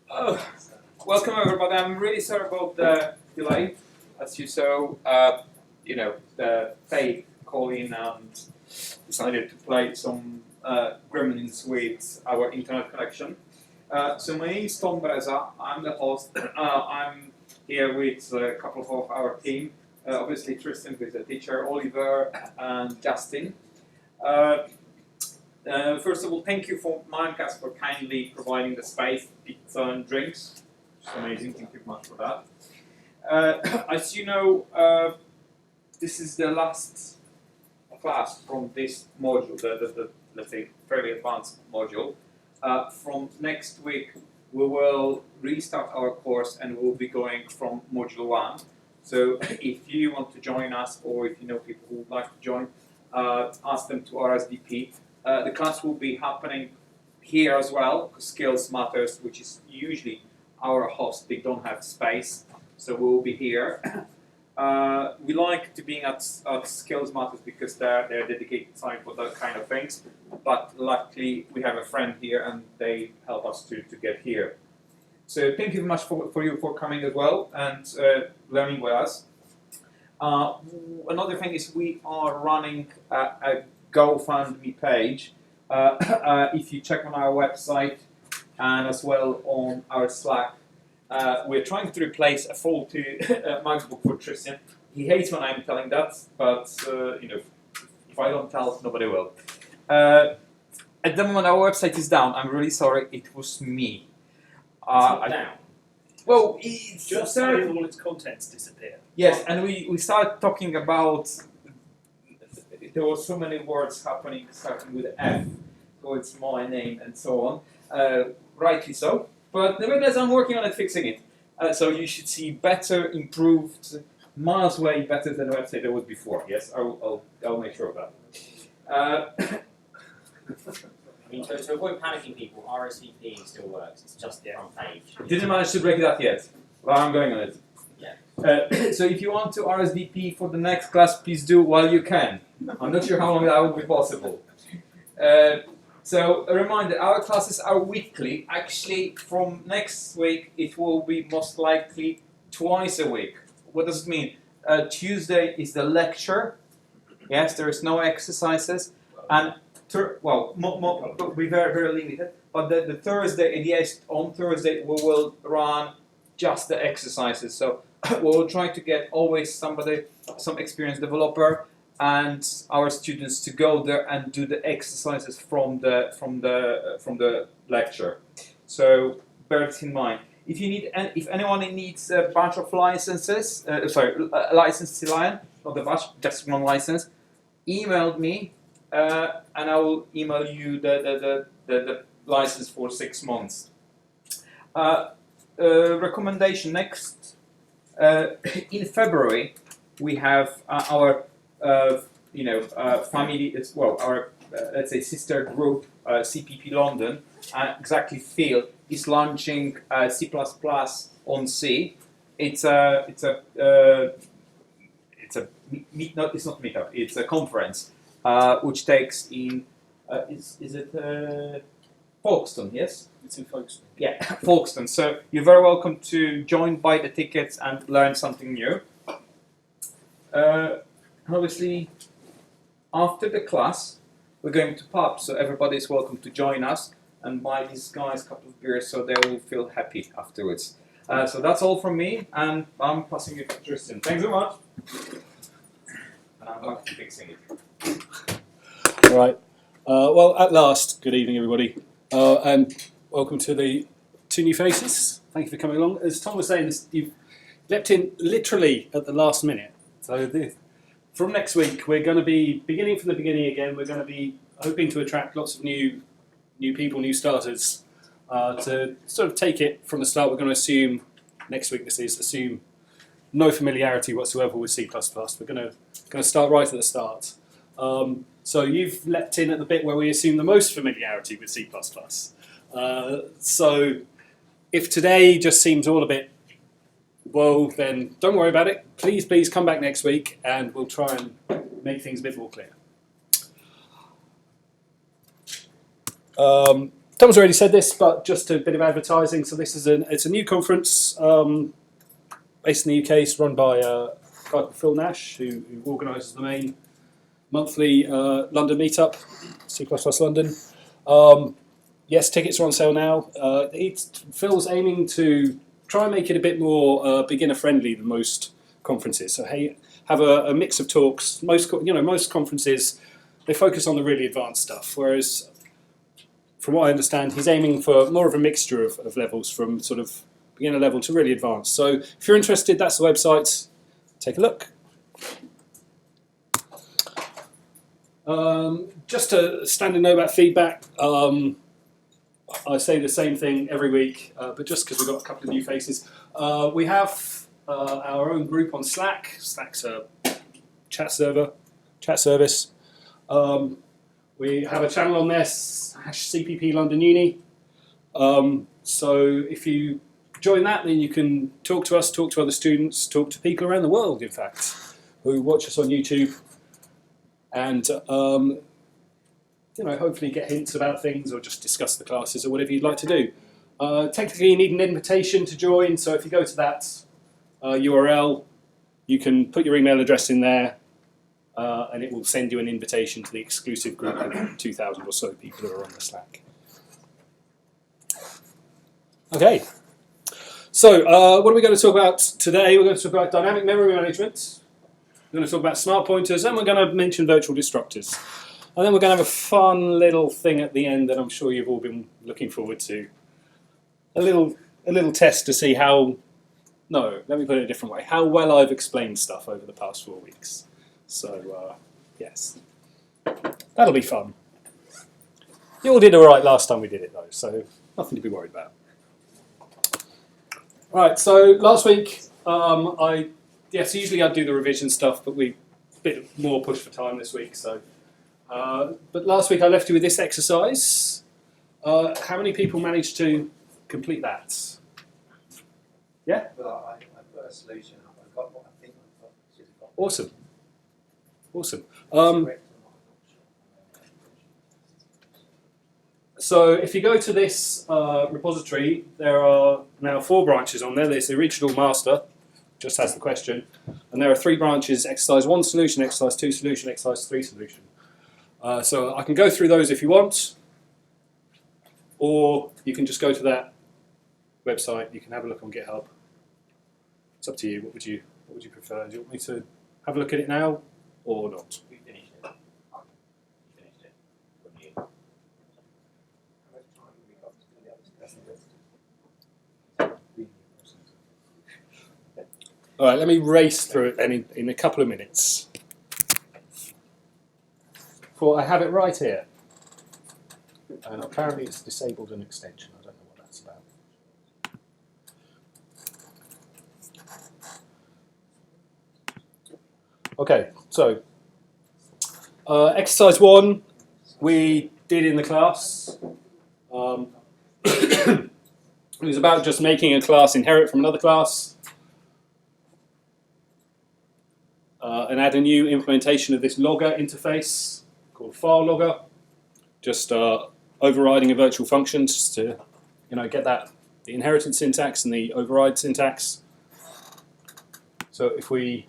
Oh, welcome everybody. I'm really sorry about the delay. As you saw, the Faith called in and decided to play some gremlins with our internet connection. So my name is Tom Breza. I'm the host. I'm here with a couple of our team. Obviously Tristan, who is a teacher, Oliver, and Justin. First of all, thank you for Mimecast for kindly providing the space, pizza and drinks. It's amazing, thank you very much for that. As you know, this is the last class from this module, the let's say fairly advanced module. From next week, we will restart our course and we'll be going from module 1. So if you want to join us, or if you know people who would like to join, ask them to RSVP. The class will be happening here as well, because Skills Matters, which is usually our host, they don't have space, so we will be here. We like to be at Skills Matters because they're dedicated time for that kind of things, but luckily we have a friend here and they help us to get here. So thank you very much for you for coming as well and learning with us. Another thing is we are running a GoFundMe page. If you check on our website and as well on our Slack, we're trying to replace a faulty MacBook for Tristan. He hates when I'm telling that, but if I don't tell, nobody will. At the moment, our website is down. I'm really sorry. It was me. It's not down. Well, it's just so all its contents disappear. Yes, and we started talking about. There were so many words happening starting with F, so it's my name and so on. Rightly so, but nevertheless, I'm working on it, fixing it. So you should see better, improved, miles way better than the website that was before. Yes, I'll make sure of that. I mean, to avoid panicking people, RSVP still works. It's just the front page. Didn't manage to break that yet. Well, I'm going on it. Yeah. So if you want to RSVP for the next class, please do while you can. I'm not sure how long that will be possible. So a reminder, our classes are weekly. Actually, from next week, it will be most likely twice a week. What does it mean? Tuesday is the lecture. Yes, there is no exercises. And will be very, very limited. But the Thursday, yes, on Thursday, we will run just the exercises. So we will try to get always somebody, some experienced developer, and our students to go there and do the exercises from the lecture. So bear it in mind. If you need, if anyone needs a bunch of licenses, license to Lion, not a bunch, just one license, email me, and I will email you the license for 6 months. Recommendation next. In February, we have our family as well. Our let's say sister group, CPP London, exactly Field is launching C++ on C. It's not meetup. It's a conference which takes in is it Folkestone? Yes. It's in Folkestone. Yeah, Folkestone. So you're very welcome to join, buy the tickets, and learn something new. Obviously, after the class, we're going to pub, so everybody is welcome to join us and buy these guys a couple of beers, so they will feel happy afterwards. So that's all from me, and I'm passing it to Tristan. Thanks so much. And I'm back to fixing it. All right. Well, at last, good evening, everybody. And welcome to the 2 new faces. Thank you for coming along. As Tom was saying, you've leapt in literally at the last minute. So from next week, we're going to be beginning from the beginning again. We're going to be hoping to attract lots of new people, new starters, to sort of take it from the start. We're going to assume, next week assume no familiarity whatsoever with C++. We're going to start right at the start. So you've leapt in at the bit where we assume the most familiarity with C++. So if today just seems all a bit whoa, then don't worry about it. Please come back next week and we'll try and make things a bit more clear. Tom's already said this, but just a bit of advertising. So this is it's a new conference based in the UK. It's run by a guy called Phil Nash, who organises the main monthly London meetup, C++ London. Yes, tickets are on sale now. Phil's aiming to try and make it a bit more beginner-friendly than most conferences. So have a mix of talks. Most conferences, they focus on the really advanced stuff, whereas from what I understand, he's aiming for more of a mixture of levels, from sort of beginner level to really advanced. So if you're interested, that's the website. Take a look. Just a standard note about feedback. I say the same thing every week, but just because we've got a couple of new faces. We have our own group on Slack. Slack's a chat service. We have a channel on there, /CPP London Uni. So if you join that, then you can talk to us, talk to other students, talk to people around the world, in fact, who watch us on YouTube, and hopefully get hints about things or just discuss the classes or whatever you'd like to do. Technically, you need an invitation to join, so if you go to that URL, you can put your email address in there, and it will send you an invitation to the exclusive group of 2,000 or so people who are on the Slack. Okay, so what are we going to talk about today? We're going to talk about dynamic memory management, we're going to talk about smart pointers, and we're going to mention virtual destructors. And then we're going to have a fun little thing at the end that I'm sure you've all been looking forward to. A little test to see how, no, let me put it a different way, how well I've explained stuff over the past 4 weeks. So, yes, that'll be fun. You all did all right last time we did it, though, so nothing to be worried about. Right, so last week, usually I do the revision stuff, but we a bit more push for time this week. So, but last week I left you with this exercise. How many people managed to complete that? Yeah? Well, I put a solution up. I got what I think I should have got. Awesome. Awesome. So if you go to this repository, there are now 4 branches on there. There's the original master, just has the question, and there are 3 branches: exercise 1 solution, exercise 2 solution, exercise 3 solution. So I can go through those if you want, or you can just go to that website. You can have a look on GitHub. It's up to you. What would you prefer? Do you want me to have a look at it now or not? We finished it. You finished it. Wouldn't you? All right, let me race through it in a couple of minutes. For I have it right here, and apparently it's disabled an extension. I don't know what that's about. Okay, so exercise 1 we did in the class. It was about just making a class inherit from another class. And add a new implementation of this logger interface called file logger. Just overriding a virtual function just to get the inheritance syntax and the override syntax. So if we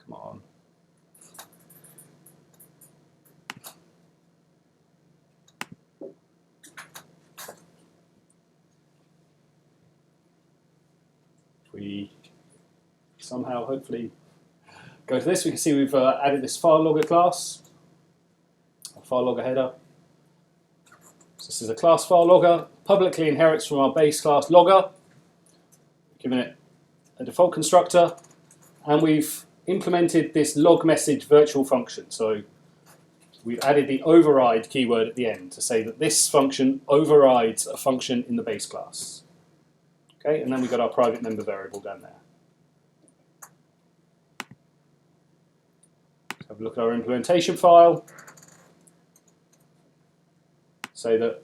come on. If we somehow, hopefully, go to this, we can see we've added this file logger class, a file logger header. So this is a class file logger, publicly inherits from our base class logger, given it a default constructor, and we've implemented this log message virtual function. So we've added the override keyword at the end to say that this function overrides a function in the base class. Okay, and then we've got our private member variable down there. Have a look at our implementation file. Say that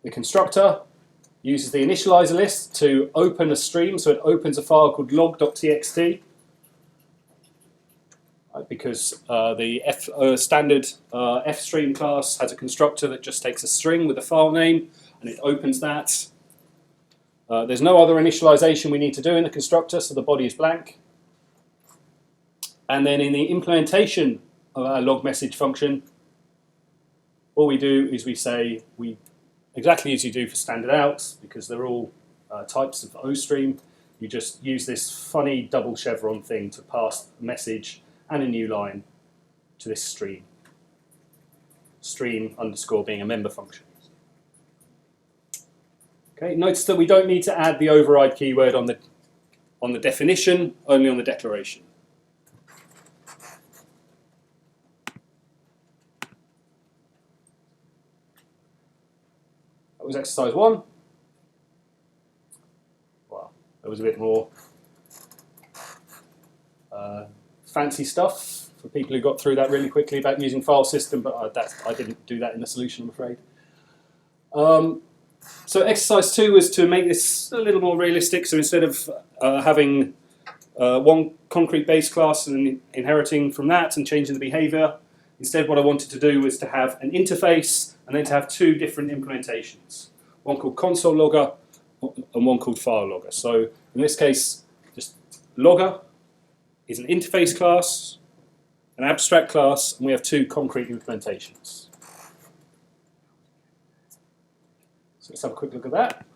the constructor uses the initializer list to open a stream, so it opens a file called log.txt. Because the standard fstream class has a constructor that just takes a string with a file name and it opens that. There's no other initialization we need to do in the constructor, so the body is blank. And then in the implementation of our log message function, all we do is we say, exactly as you do for standard out, because they're all types of OStream, you just use this funny double chevron thing to pass a message and a new line to this stream. Stream underscore being a member function. Okay, notice that we don't need to add the override keyword on the definition, only on the declaration. That was exercise 1. Well, there was a bit more fancy stuff for people who got through that really quickly about using file system, but I didn't do that in the solution, I'm afraid. So exercise 2 was to make this a little more realistic. So instead of having one concrete base class and inheriting from that and changing the behavior, instead what I wanted to do was to have an interface and then to have 2 different implementations. One called console logger and one called file logger. So in this case, just logger is an interface class, an abstract class, and we have 2 concrete implementations. So let's have a quick look at that.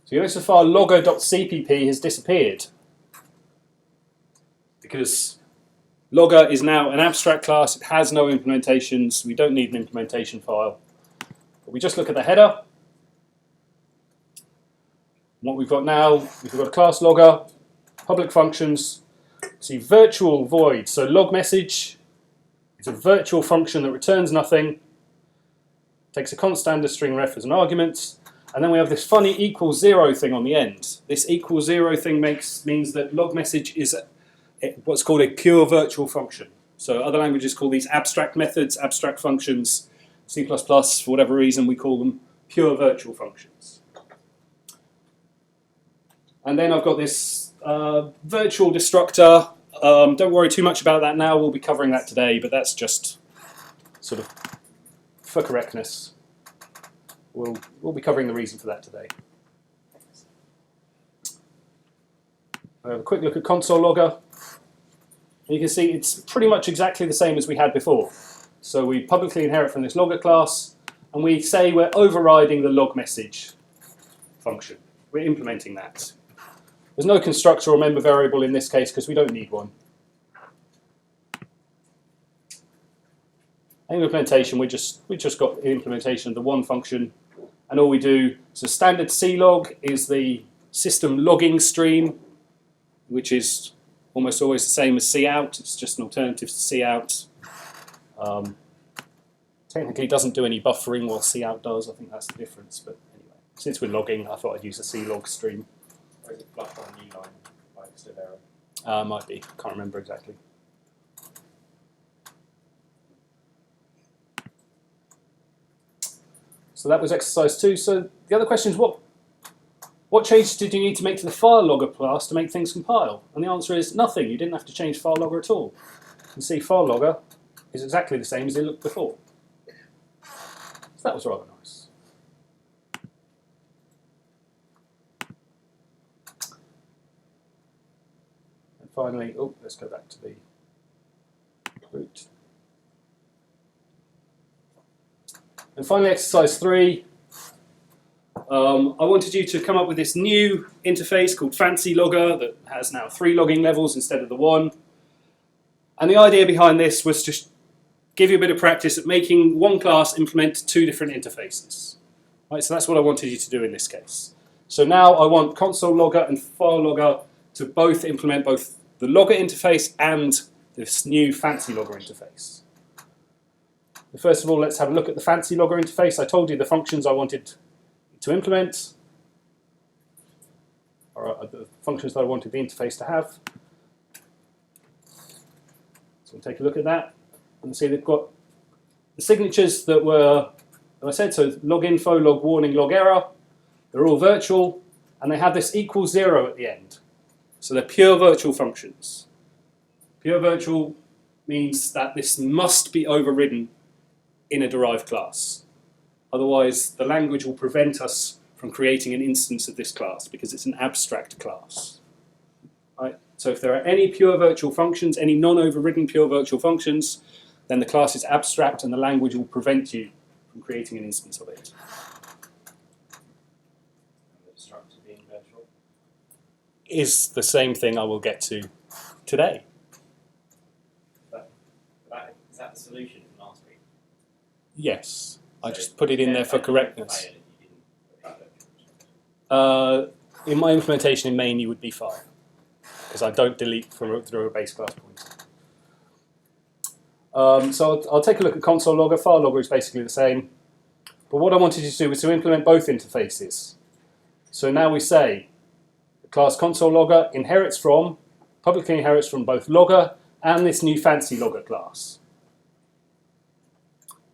So you notice the file logger.cpp has disappeared because logger is now an abstract class. It has no implementations. We don't need an implementation file. But we just look at the header. What we've got now, we've got a class logger, public functions, see virtual void. So log message is a virtual function that returns nothing, takes a const string ref as an argument, and then we have this funny equals 0 thing on the end. This equals 0 thing means that log message is what's called a pure virtual function. So other languages call these abstract methods, abstract functions. C++, for whatever reason, we call them pure virtual functions. And then I've got this virtual destructor. Don't worry too much about that now. We'll be covering that today, but that's just sort of for correctness. We'll be covering the reason for that today. I have a quick look at console logger. You can see it's pretty much exactly the same as we had before. So we publicly inherit from this logger class, and we say we're overriding the log message function. We're implementing that. There's no constructor or member variable in this case because we don't need one. Implementation, we just got the implementation of the one function, and all we do, so standard C-log is the system logging stream, which is almost always the same as cout. It's just an alternative to cout. Technically doesn't do any buffering while cout does. I think that's the difference, but anyway, since we're logging, I thought I'd use a C-log stream. Or is it flush on a new line, like still error? Might be, can't remember exactly. So that was exercise 2. So the other question is, what changes did you need to make to the file logger class to make things compile? And the answer is nothing. You didn't have to change file logger at all. You can see file logger is exactly the same as it looked before. So that was rather nice. Finally, let's go back to the root. And finally, exercise 3. I wanted you to come up with this new interface called Fancy Logger that has now 3 logging levels instead of the 1. And the idea behind this was to give you a bit of practice at making one class implement 2 different interfaces. Right, so that's what I wanted you to do in this case. So now I want console logger and file logger to both implement both the logger interface and this new fancy logger interface. But first of all, let's have a look at the fancy logger interface. I told you the functions I wanted to implement, or the functions that I wanted the interface to have. So we'll take a look at that. And see they've got the signatures that were, as I said, so log info, log warning, log error. They're all virtual, and they have this equals 0 at the end. So they're pure virtual functions. Pure virtual means that this must be overridden in a derived class. Otherwise, the language will prevent us from creating an instance of this class because it's an abstract class. Right? So if there are any pure virtual functions, any non-overridden pure virtual functions, then the class is abstract and the language will prevent you from creating an instance of it. The structure being virtual. Is the same thing I will get to today. Is that the solution from last week? Yes, I So just put it in there for then correctness. you didn't put that virtual. In my implementation in main, you would be fine because I don't delete through a base class pointer. So I'll take a look at console logger. File logger is basically the same. But what I wanted you to do was to implement both interfaces. So now we say the class console logger publicly inherits from both logger and this new fancy logger class.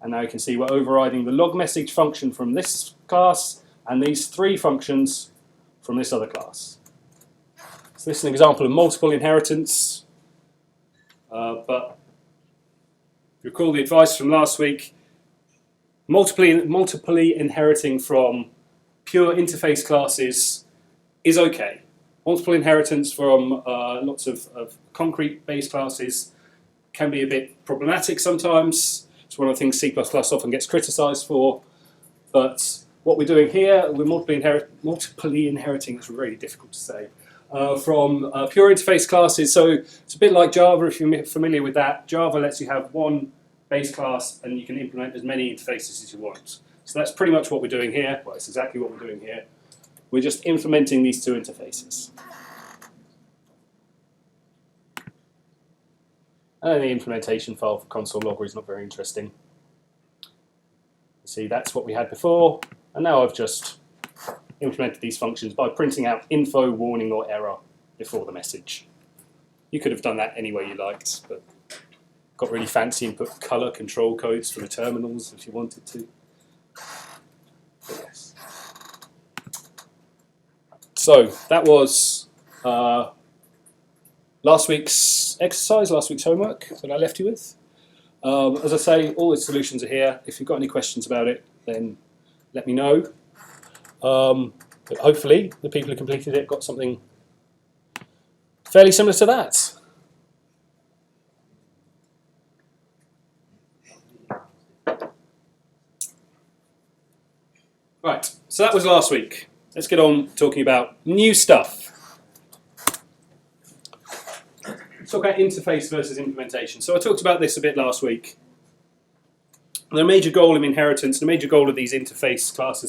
And now you can see we're overriding the log message function from this class and these 3 functions from this other class. So this is an example of multiple inheritance, but if you recall the advice from last week, multiply inheriting from pure interface classes is okay. Multiple inheritance from lots of concrete base classes can be a bit problematic sometimes. It's one of the things C++ often gets criticized for. But what we're doing here, we're multiply inheriting, it's really difficult to say, from pure interface classes. So it's a bit like Java, if you're familiar with that. Java lets you have one base class and you can implement as many interfaces as you want. So that's pretty much what we're doing here. Well, it's exactly what we're doing here. We're just implementing these 2 interfaces. And the implementation file for console logger is not very interesting. See, that's what we had before, and now I've just implemented these functions by printing out info, warning, or error before the message. You could have done that any way you liked, but got really fancy and put color control codes for the terminals if you wanted to. But yes. So that was last week's exercise, last week's homework that I left you with. As I say, all the solutions are here. If you've got any questions about it, then let me know. But hopefully, the people who completed it got something fairly similar to that. Right, so that was last week. Let's get on talking about new stuff. Let's talk about interface versus implementation. So I talked about this a bit last week. The major goal of inheritance, the major goal of these interface classes